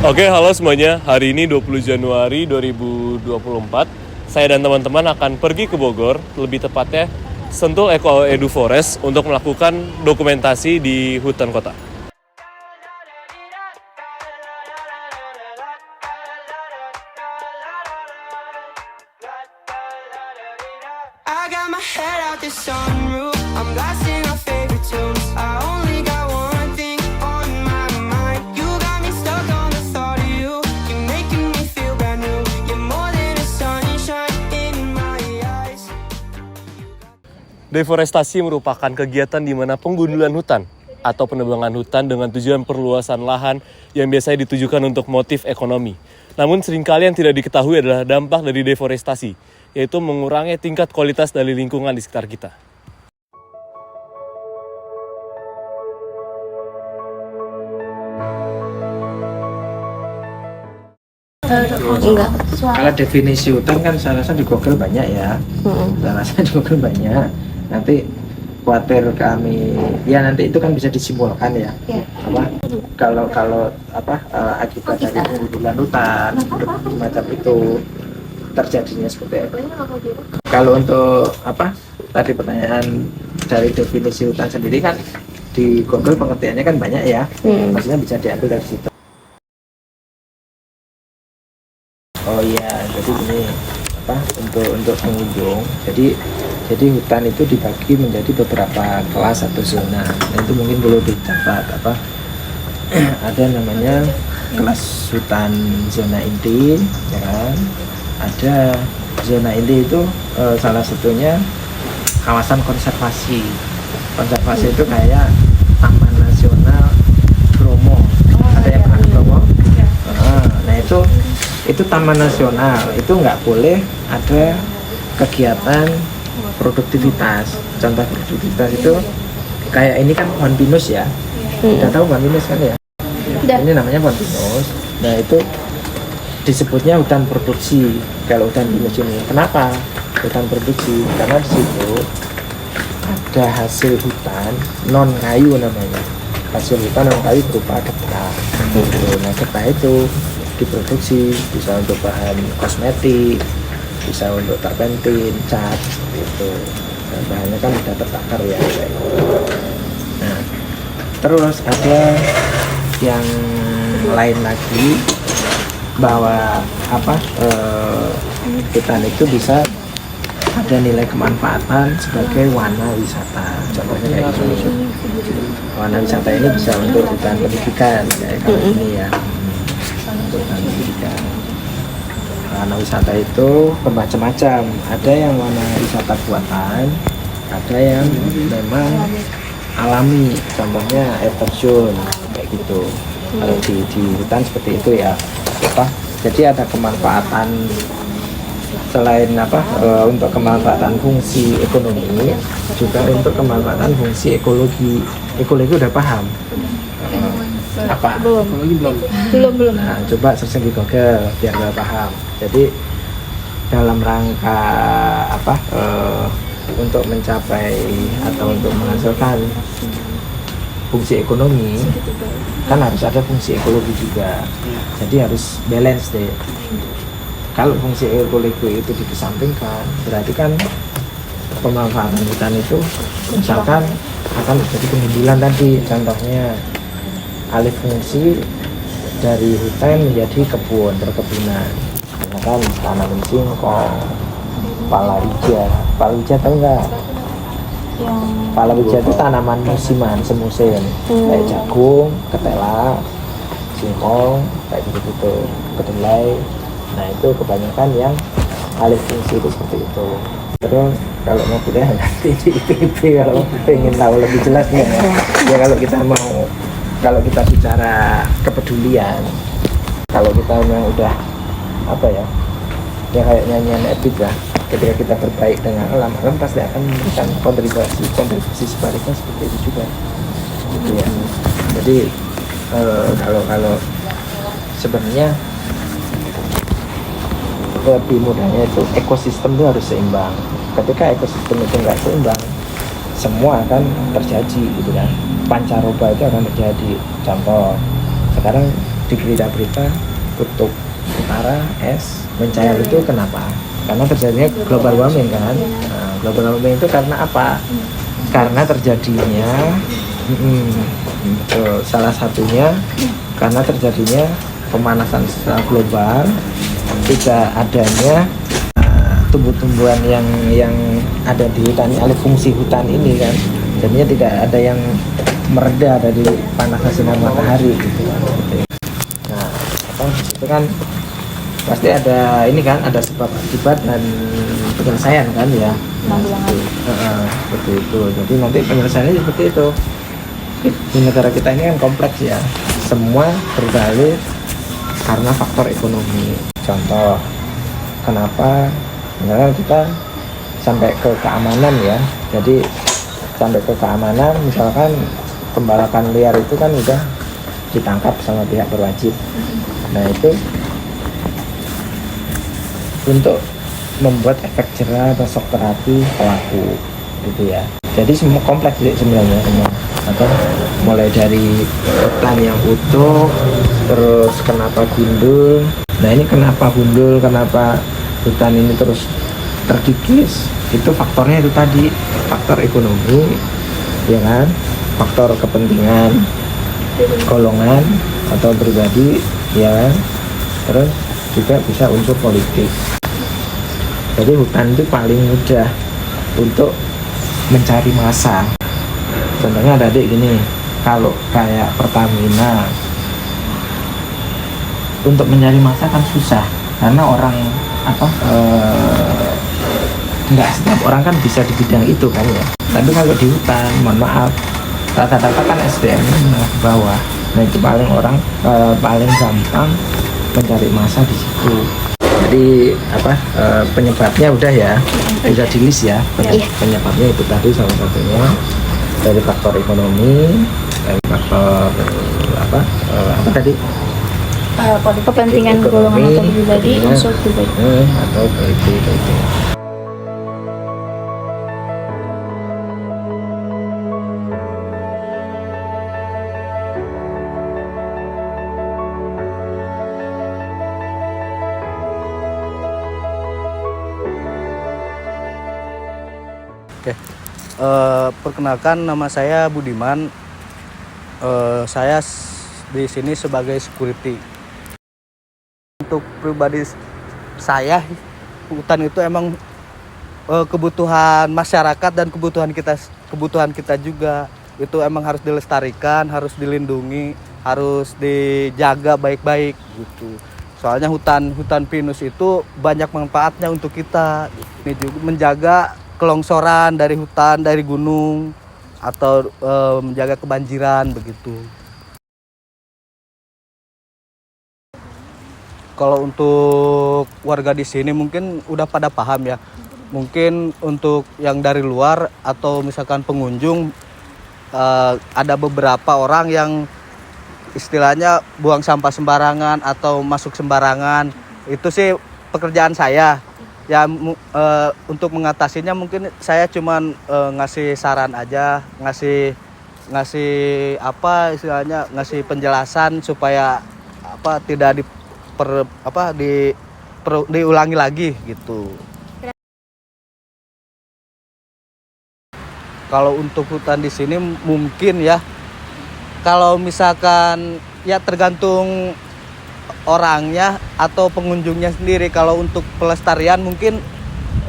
Oke, halo semuanya. Hari ini 20 Januari 2024. Saya dan teman-teman akan pergi ke Bogor, lebih tepatnya Sentul Eco Edu Forest untuk melakukan dokumentasi di hutan kota. I got my head out the sunroof. I'm blasting our favorite tunes. I only got one thing on my mind. You got me stuck on the thought of you. You're making me feel brand new. You're more than a sunshine in my eyes. Deforestasi merupakan kegiatan di mana penggundulan hutan atau penebangan hutan dengan tujuan perluasan lahan yang biasanya ditujukan untuk motif ekonomi. Namun seringkali yang tidak diketahui adalah dampak dari deforestasi, yaitu mengurangi tingkat kualitas dari lingkungan di sekitar kita. Enggak. Kalau definisi hutan kan saya rasa di Google banyak ya. Saya rasa di Google banyak. Nanti khawatir kami ya nanti itu kan bisa disimpulkan ya. Apa kalau akibat dari penggundulan hutan semacam itu terjadinya seperti apa. Kalau untuk tadi pertanyaan dari definisi hutan sendiri kan di Google pengertiannya kan banyak ya. Maksudnya bisa diambil dari situ. Oh iya, jadi ini untuk pengunjung. Jadi hutan itu dibagi menjadi beberapa kelas atau zona. Nah, itu mungkin perlu dicatat ada namanya kelas hutan zona inti, ya kan? Ada zona inti itu salah satunya kawasan konservasi. Konservasi itu kayak Taman Nasional Bromo. Ada yang pernah ke Bromo? Nah itu taman nasional, itu nggak boleh ada kegiatan produktivitas. Contoh produktivitas itu kayak ini kan pohon pinus ya. Udah tahu pohon pinus kan ya? Ini namanya pohon pinus. Nah itu disebutnya hutan produksi. Kalau hutan pinus ini, kenapa hutan produksi? Karena di situ ada hasil hutan non kayu namanya. Hasil hutan non kayu berupa getah. Nah getah itu diproduksi bisa untuk bahan kosmetik, bisa untuk terpentin, cat gitu. Nah, bahannya kan sudah tertakar ya. Nah, terus ada yang lain lagi bahwa hutan itu bisa ada nilai kemanfaatan sebagai warna wisata. Contohnya kayak gitu. Warna wisata ini bisa untuk hutan pendidikan kayak kalau ini ya. Hutan pendidikan. Warna wisata itu bermacam-macam. Ada yang warna wisata buatan, ada yang memang alami. Contohnya air terjun kayak gitu. Kalau di hutan seperti itu ya. Jadi ada kemanfaatan selain untuk kemanfaatan fungsi ekonomi, juga untuk kemanfaatan fungsi ekologi. Ekologi udah paham? Belum. Nah, coba searching di Google biar nggak paham. Jadi dalam rangka untuk mencapai atau untuk menghasilkan fungsi ekonomi kan harus ada fungsi ekologi juga. Jadi harus balance deh. Kalau fungsi ekologi itu dikesampingkan, berarti kan pemanfaatan hutan itu misalkan akan terjadi pengundulan tadi. Contohnya alih fungsi dari hutan menjadi kebun, perkebunan. Misalkan tanaman singkong, palawija. Palawija tahu nggak? Palawija itu tanaman musiman, semusim. Kayak jagung, ketela, singkong, kayak gitu-gitu, kedelai. Nah itu kebanyakan yang alih fungsi itu seperti itu. Terus kalau mau kuliah nanti di IPB kalau pengen tahu lebih jelas nih ya kalau kita bicara kepedulian, kalau kita memang udah ya kayak nyanyian epic lah, ketika kita berbaik dengan alam pasti akan memberikan kontribusi sebaliknya seperti itu juga gitu ya. Jadi kalau sebenarnya lebih mudahnya itu ekosistem itu harus seimbang. Ketika ekosistem itu nggak seimbang, semua akan terjadi gitu kan. Pancaroba itu akan terjadi. Contoh, sekarang di berita-berita kutub utara es mencair itu kenapa? Karena terjadinya global warming kan. Nah, global warming itu karena apa? Karena terjadinya betul, salah satunya karena terjadinya pemanasan secara global, tidak adanya tumbuh-tumbuhan yang ada di hutan, alih fungsi hutan ini kan, jadinya tidak ada yang mereda dari panasnya sinar matahari gitu kan. Nah, apa itu kan pasti ada ini kan, ada sebab akibat dan penyelesaian kan ya. Seperti itu. Jadi nanti penyelesaiannya seperti itu. Di negara kita ini kan kompleks ya. Semua berbalik karena faktor ekonomi. Contoh, kenapa misalnya kita sampai ke keamanan ya. Jadi sampai ke keamanan, misalkan pembalakan liar itu kan udah ditangkap sama pihak berwajib. Nah itu untuk membuat efek jerah atau shock terapi pelaku gitu ya. Jadi semua kompleks sih sebenarnya semua. Atau mulai dari hutan yang utuh, terus kenapa gundul. Nah ini kenapa gundul, kenapa hutan ini terus terkikis, itu faktornya itu tadi, faktor ekonomi, ya kan, faktor kepentingan golongan atau pribadi, ya kan, terus juga bisa unsur politik. Jadi hutan itu paling mudah untuk mencari massa. Contohnya ada adik gini, kalau kayak Pertamina untuk mencari massa kan susah karena orang nggak setiap orang kan bisa di bidang itu kan ya. Tapi kalau di hutan, mohon maaf, rata-rata kan SDM-nya menengah ke bawah. Nah itu paling gampang mencari massa di situ. Jadi penyebabnya udah ya, bisa di list ya. Penyebabnya itu tadi salah satunya dari faktor ekonomi, dari faktor apa tadi? Kepentingan golongan atau pribadi, unsur pribadi atau itu. Oke, perkenalkan nama saya Budiman. Saya di sini sebagai security. Untuk pribadi saya, hutan itu emang kebutuhan masyarakat dan kebutuhan kita juga. Itu emang harus dilestarikan, harus dilindungi, harus dijaga baik-baik gitu. Soalnya hutan pinus itu banyak manfaatnya untuk kita. Ini juga menjaga kelongsoran dari hutan, dari gunung, atau menjaga kebanjiran begitu. Kalau untuk warga di sini mungkin udah pada paham ya. Mungkin untuk yang dari luar atau misalkan pengunjung, ada beberapa orang yang istilahnya buang sampah sembarangan atau masuk sembarangan. Itu sih pekerjaan saya. Ya untuk mengatasinya mungkin saya cuman ngasih saran aja, ngasih apa istilahnya, ngasih penjelasan supaya tidak diulangi lagi gitu. Kalau untuk hutan di sini mungkin ya, kalau misalkan ya tergantung orangnya atau pengunjungnya sendiri. Kalau untuk pelestarian mungkin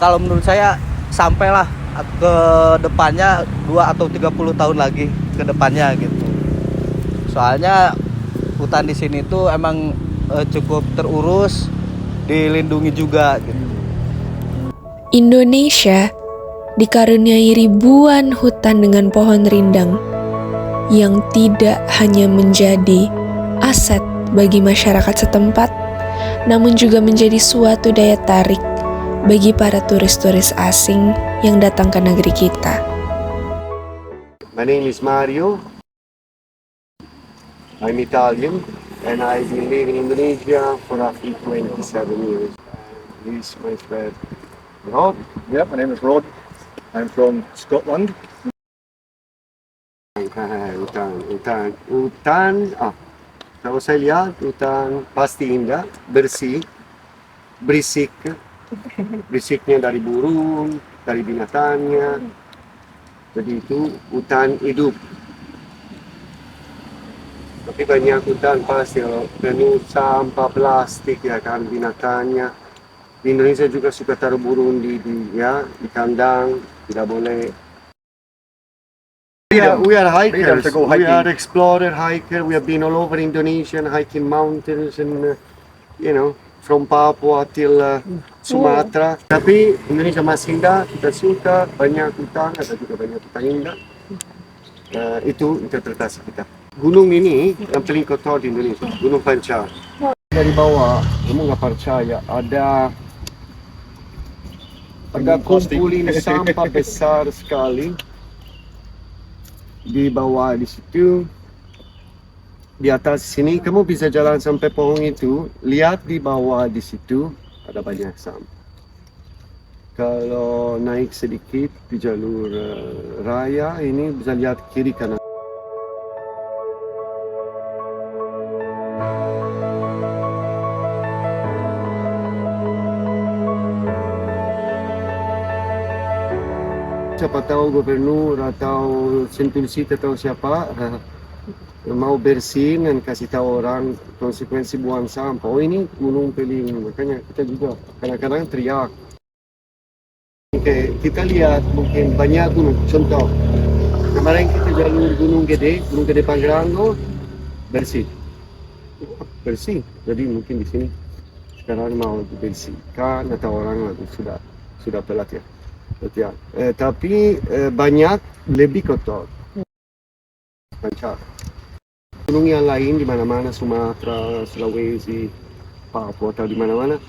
kalau menurut saya sampailah ke depannya 2 atau 30 tahun lagi ke depannya gitu. Soalnya hutan di sini tuh emang cukup terurus, dilindungi juga gitu. Indonesia dikaruniai ribuan hutan dengan pohon rindang yang tidak hanya menjadi aset bagi masyarakat setempat, namun juga menjadi suatu daya tarik bagi para turis-turis asing yang datang ke negeri kita. My name is Mario. I'm Italian and I've been living in Indonesia for roughly 27 years. This is my friend Rod. Yeah, my name is Rod. I'm from Scotland. Hutan. Kalau saya lihat hutan pasti indah, bersih, berisik, berisiknya dari burung, dari binatangnya. Jadi itu hutan hidup. Tapi banyak hutan pasti kalau penuh sampah plastik ya kan binatangnya. Di Indonesia juga suka taruh burung di kandang, tidak boleh. We are hikers. to go We hiking. are explorer hiker. We have been all over Indonesia and hiking mountains and from Papua till Sumatera. Tapi Indonesia masih indah, kita suka banyak hutan, ada juga banyak hutan indah. Itu interpretasi kita. Gunung ini yang paling kotor di Indonesia, Gunung Pancar. Dari bawah, kamu nggak percaya, ada kumpulin sampah besar sekali di bawah di situ. Di atas sini kamu bisa jalan sampai pohon itu, lihat di bawah di situ ada banyak sampah. Kalau naik sedikit di jalur raya ini bisa lihat kiri kanan. Siapa tahu gubernur atau Sentul City atau siapa mau bersihin dan kasih tahu orang konsekuensi buang sampah. Oh ini gunung paling, makanya kita juga kadang-kadang teriak. Oke, kita lihat mungkin banyak gunung. Contoh, kemarin kita jalur Gunung Gede Pangrango bersih. Jadi mungkin di sini sekarang mau dibersihkan atau orang sudah pelatihan. Tapi banyak lebih kotor. Pancar. Gunung yang lain di mana-mana, Sumatera, Sulawesi, Papua atau di mana-mana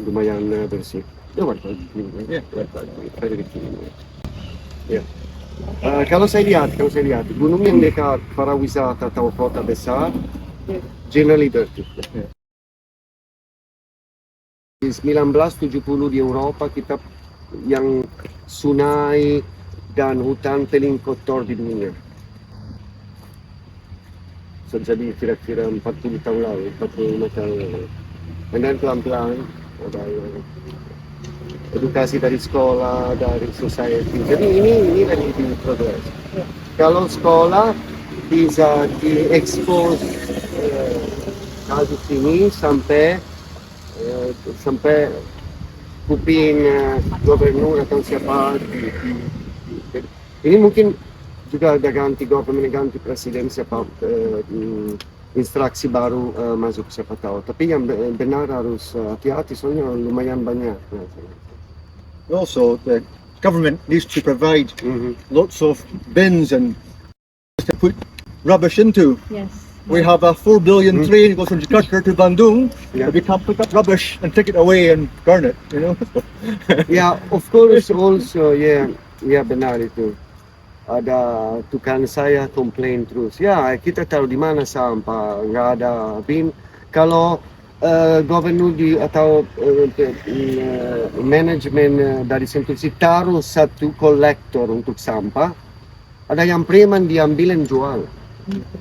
lumayan bersih. Kalau saya lihat gunung yang dekat para wisata atau kota besar, generally dirty. Di 1970 di Eropa kita yang sungai dan hutan paling kotor di dunia. Jadi kira-kira 40 tahun lalu, 45 tahun lalu. Dan pelan-pelan ada edukasi dari sekolah, dari society. Jadi ini lagi di progress. Kalau sekolah bisa diekspos kasus ini sampai kuping gubernur atau siapa ini mungkin juga ada ganti government, ganti presiden siapa instruksi baru masuk siapa tahu, tapi yang benar harus hati-hati soalnya lumayan banyak. Also, the government needs to provide lots of bins and to put rubbish into. Yes. We have a 4 billion train goes from Jakarta to Bandung. Yeah. We can't pick up rubbish and take it away and burn it, you know. Yeah, of course also, benar itu. Ada tukang saya komplain terus. Ya, kita taruh di mana sampah, nggak ada bin. Kalau gubernur atau manajemen dari Sentul City taruh satu kolektor untuk sampah, ada yang preman diambil dan jual.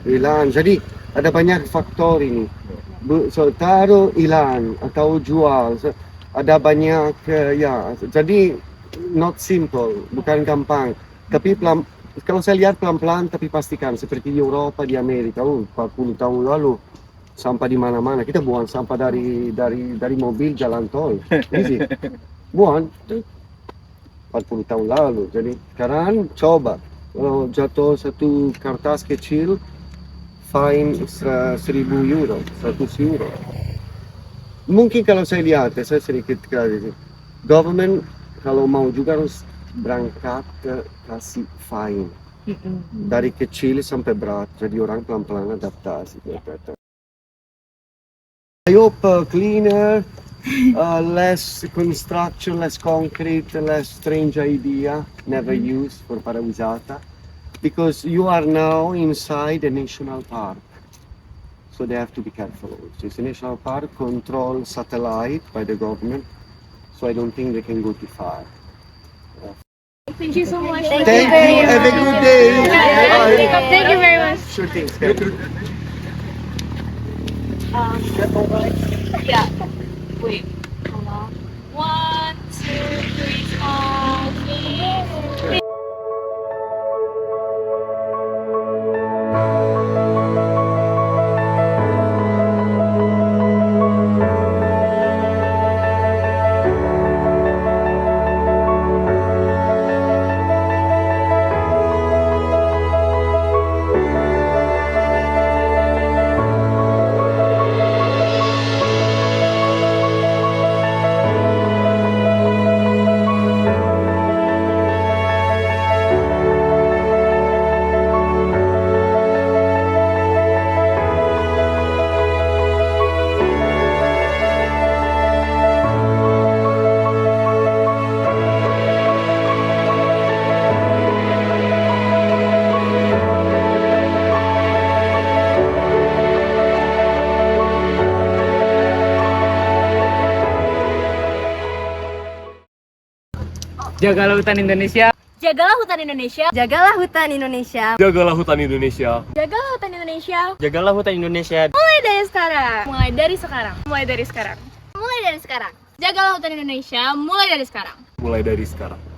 Hilang. Jadi ada banyak faktor ini. So, taruh hilang atau jual. So, ada banyak jadi not simple, bukan gampang. Tapi kalau saya lihat pelan-pelan, tapi pastikan seperti di Eropa, di Amerika, 40 tahun lalu sampah di mana-mana. Kita buang sampah dari mobil jalan tol. Easy. Buang 40 tahun lalu. Jadi sekarang coba kalau jatuh satu kertas kecil, fine 1.000 euro, 100 euro. Mungkin kalau saya lihat, saya sedikit kali, government kalau mau juga harus berangkat kasih fine. Dari kecil sampai berat, jadi orang pelan-pelan adaptasi. I hope cleaner, less construction, less concrete, less strange idea, never used for parawisata. Because you are now inside a national park. So they have to be careful. It's a national park controlled satellite by the government. So I don't think they can go too far. Thank you so much. Thank you. Have a good day. Thank you very much. Sure thing. Yeah. Wait. Hold on. 1, 2, 3, 4. Jagalah hutan Indonesia. Jagalah hutan Indonesia. Jagalah hutan Indonesia. Jagalah hutan Indonesia. Jagalah hutan Indonesia. Jagalah hutan Indonesia. Mulai dari sekarang. Mulai dari sekarang. Mulai dari sekarang. Mulai dari sekarang. Jagalah hutan Indonesia mulai dari sekarang. Mulai dari sekarang.